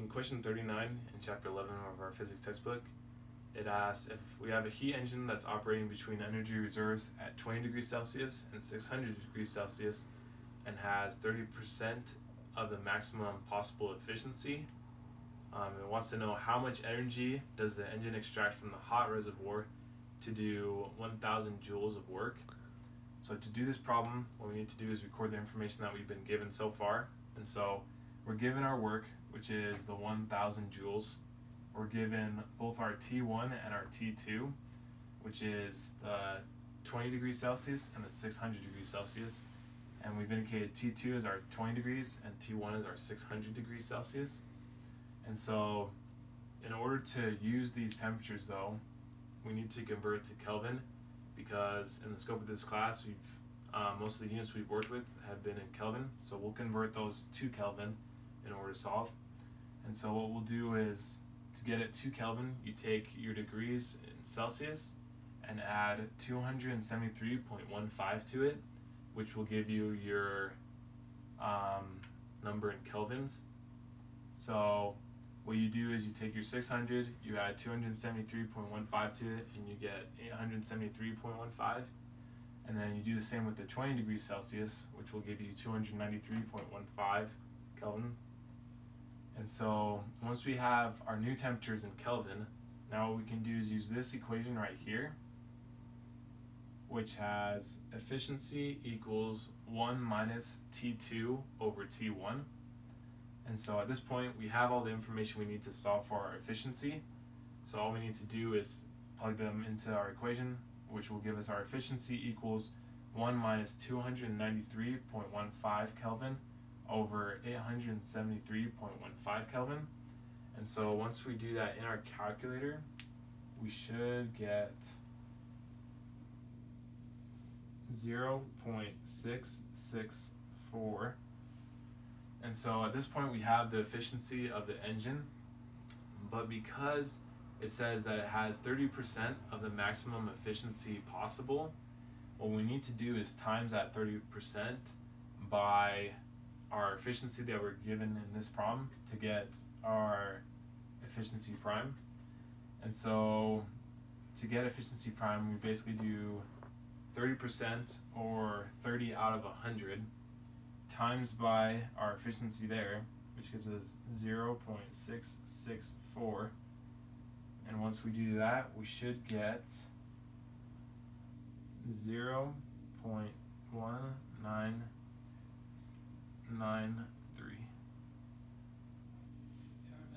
in question 39 in chapter 11 of our physics textbook, it asks if we have a heat engine that's operating between energy reserves at 20 degrees Celsius and 600 degrees Celsius and has 30% of the maximum possible efficiency. It wants to know how much energy does the engine extract from the hot reservoir to do 1,000 joules of work. So to do this problem, what we need to do is record the information that we've been given so far. And so we're given our work, which is the 1,000 joules. We're given both our T1 and our T2, which is the 20 degrees Celsius and the 600 degrees Celsius. And we've indicated T2 is our 20 degrees and T1 is our 600 degrees Celsius. And so in order to use these temperatures though, we need to convert to Kelvin, because in the scope of this class, most of the units we've worked with have been in Kelvin. So we'll convert those to Kelvin in order to solve. And so what we'll do is, to get it to Kelvin, you take your degrees in Celsius and add 273.15 to it, which will give you your number in kelvins. So what you do is you take your 600, you add 273.15 to it, and you get 873.15. And then you do the same with the 20 degrees Celsius, which will give you 293.15 Kelvin. And so once we have our new temperatures in Kelvin, now what we can do is use this equation right here, which has efficiency equals 1 minus T2 over T1. And so at this point, we have all the information we need to solve for our efficiency. So all we need to do is plug them into our equation, which will give us our efficiency equals 1 minus 293.15 Kelvin over 873.15 Kelvin. And so once we do that in our calculator, we should get 0.664. And so at this point we have the efficiency of the engine, but because it says that it has 30% of the maximum efficiency possible, what we need to do is times that 30% by our efficiency that we're given in this problem to get our efficiency prime. And so to get efficiency prime, we basically do 30% or 30 out of 100 times by our efficiency there, which gives us 0.664. And once we do that, we should get 0.1993.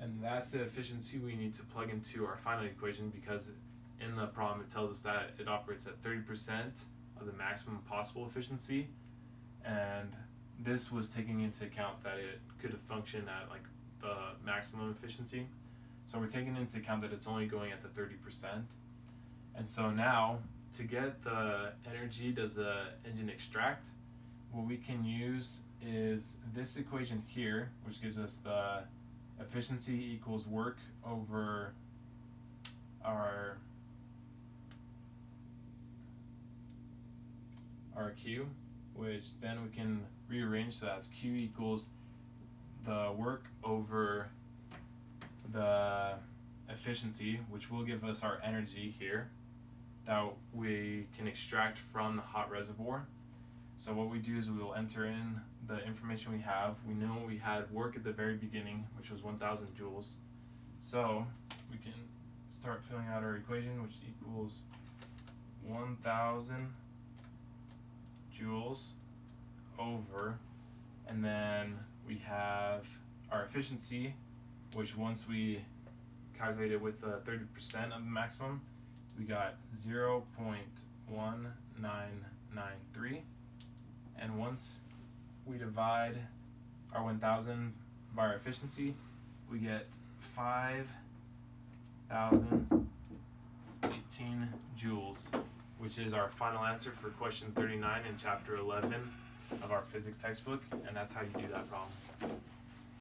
And that's the efficiency we need to plug into our final equation, because in the problem it tells us that it operates at 30% of the maximum possible efficiency, and this was taking into account that it could function at like the maximum efficiency. So we're taking into account that it's only going at the 30%. And so now, to get the energy does the engine extract, what we can use is this equation here, which gives us the efficiency equals work over our Q, which then we can rearrange, so that's Q equals the work over the efficiency, which will give us our energy here that we can extract from the hot reservoir. So what we do is we will enter in the information we have. We know we had work at the very beginning, which was 1,000 joules. So we can start filling out our equation, which equals 1,000 joules over, and then we have our efficiency, which once we calculate it with the 30% of the maximum, we got 0.1993. And once we divide our 1,000 by our efficiency, we get 5,018 joules, which is our final answer for question 39 in chapter 11 of our physics textbook, and that's how you do that problem.